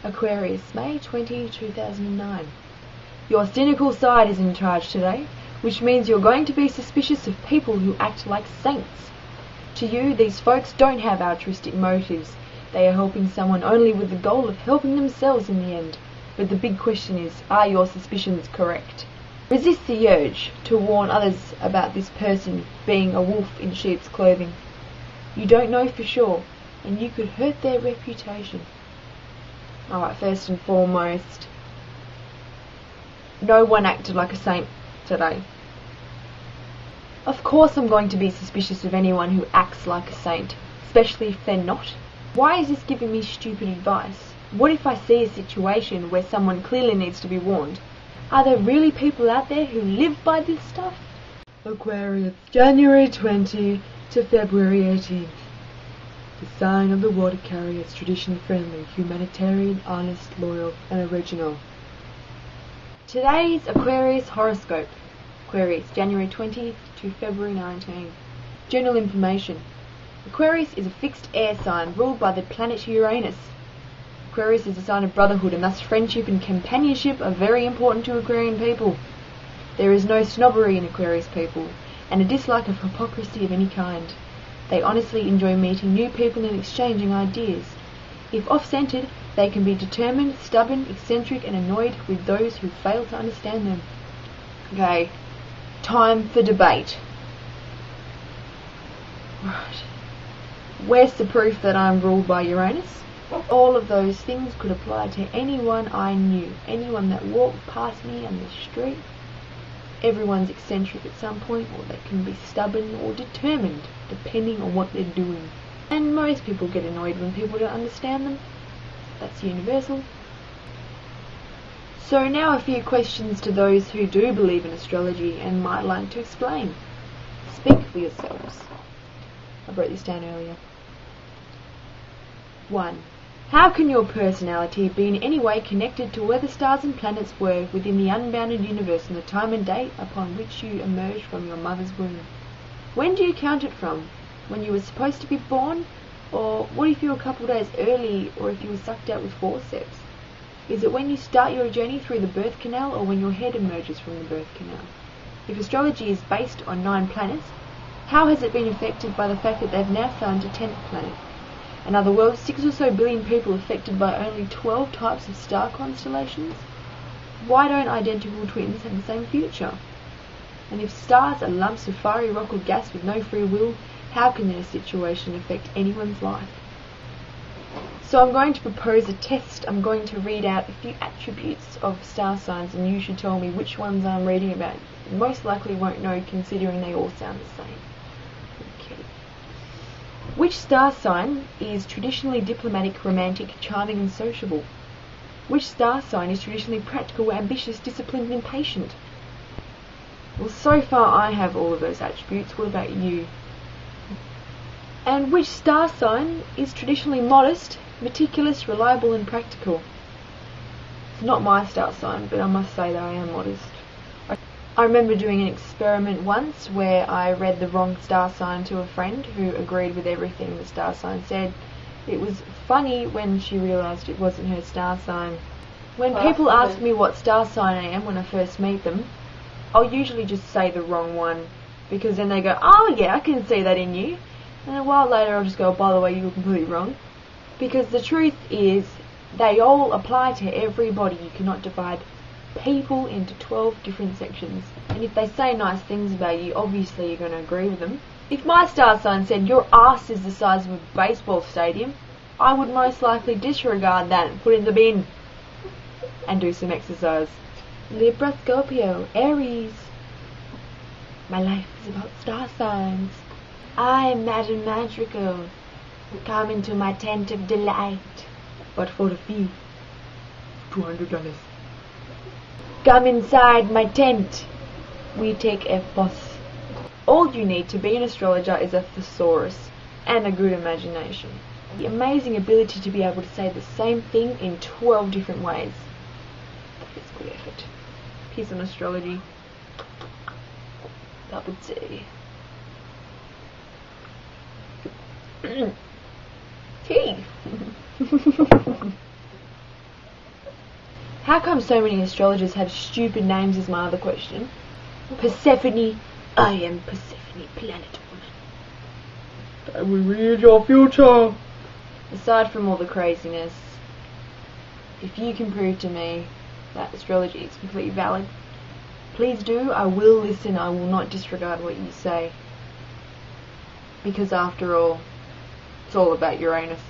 Aquarius, May 20, 2009. Your cynical side is in charge today, which means you're going to be suspicious of people who act like saints. To you, these folks don't have altruistic motives. They are helping someone only with the goal of helping themselves in the end. But the big question is, are your suspicions correct? Resist the urge to warn others about this person being a wolf in sheep's clothing. You don't know for sure, and you could hurt their reputation. Alright, first and foremost, no one acted like a saint today. Of course I'm going to be suspicious of anyone who acts like a saint, especially if they're not. Why is this giving me stupid advice? What if I see a situation where someone clearly needs to be warned? Are there really people out there who live by this stuff? Aquarius, January 20 to February 18th. The sign of the water carrier is tradition-friendly, humanitarian, honest, loyal, and original. Today's Aquarius horoscope. Aquarius, January 20th to February 19th. General information. Aquarius is a fixed air sign ruled by the planet Uranus. Aquarius is a sign of brotherhood, and thus friendship and companionship are very important to Aquarian people. There is no snobbery in Aquarius people, and a dislike of hypocrisy of any kind. They honestly enjoy meeting new people and exchanging ideas. If off-centered, they can be determined, stubborn, eccentric, and annoyed with those who fail to understand them. Okay, time for debate. Right. Where's the proof that I'm ruled by Uranus? All of those things could apply to anyone I knew, anyone that walked past me on the street. Everyone's eccentric at some point, or they can be stubborn or determined, depending on what they're doing. And most people get annoyed when people don't understand them. That's universal. So now a few questions to those who do believe in astrology and might like to explain. Speak for yourselves. I wrote this down earlier. 1. How can your personality be in any way connected to where the stars and planets were within the unbounded universe and the time and date upon which you emerged from your mother's womb? When do you count it from? When you were supposed to be born? Or what if you were a couple days early, or if you were sucked out with forceps? Is it when you start your journey through the birth canal, or when your head emerges from the birth canal? If astrology is based on 9 planets, how has it been affected by the fact that they've now found a 10th planet? In other words, 6 or so billion people affected by only 12 types of star constellations? Why don't identical twins have the same future? And if stars are lumps of fiery rock or gas with no free will, how can their situation affect anyone's life? So I'm going to propose a test. I'm going to read out a few attributes of star signs, and you should tell me which ones I'm reading about. You most likely won't know, considering they all sound the same. Okay. Which star sign is traditionally diplomatic, romantic, charming, and sociable? Which star sign is traditionally practical, ambitious, disciplined, and impatient? Well, so far I have all of those attributes. What about you? And which star sign is traditionally modest, meticulous, reliable, and practical? It's not my star sign, but I must say that I am modest. I remember doing an experiment once where I read the wrong star sign to a friend who agreed with everything the star sign said. It was funny when she realised it wasn't her star sign. When people ask me what star sign I am when I first meet them, I'll usually just say the wrong one, because then they go, oh yeah, I can see that in you. And a while later I'll just go, by the way, you were completely wrong. Because the truth is, they all apply to everybody. You cannot divide people into 12 different sections. And if they say nice things about you, obviously you're going to agree with them. If my star sign said your ass is the size of a baseball stadium, I would most likely disregard that and put it in the bin and do some exercise. Libra, Scorpio, Aries. My life is about star signs. I am Madame Madrigal. Come into my tent of delight. But for the fee, $200. Come inside my tent. We take a fuss. All you need to be an astrologer is a thesaurus and a good imagination. The amazing ability to be able to say the same thing in 12 different ways. That is good effort. Peace on astrology. That would say. Tea. How come so many astrologers have stupid names is my other question. Persephone, I am Persephone, planet woman. Can we read your future? Aside from all the craziness, if you can prove to me that astrology is completely valid, please do. I will listen. I will not disregard what you say. Because after all, it's all about Uranus.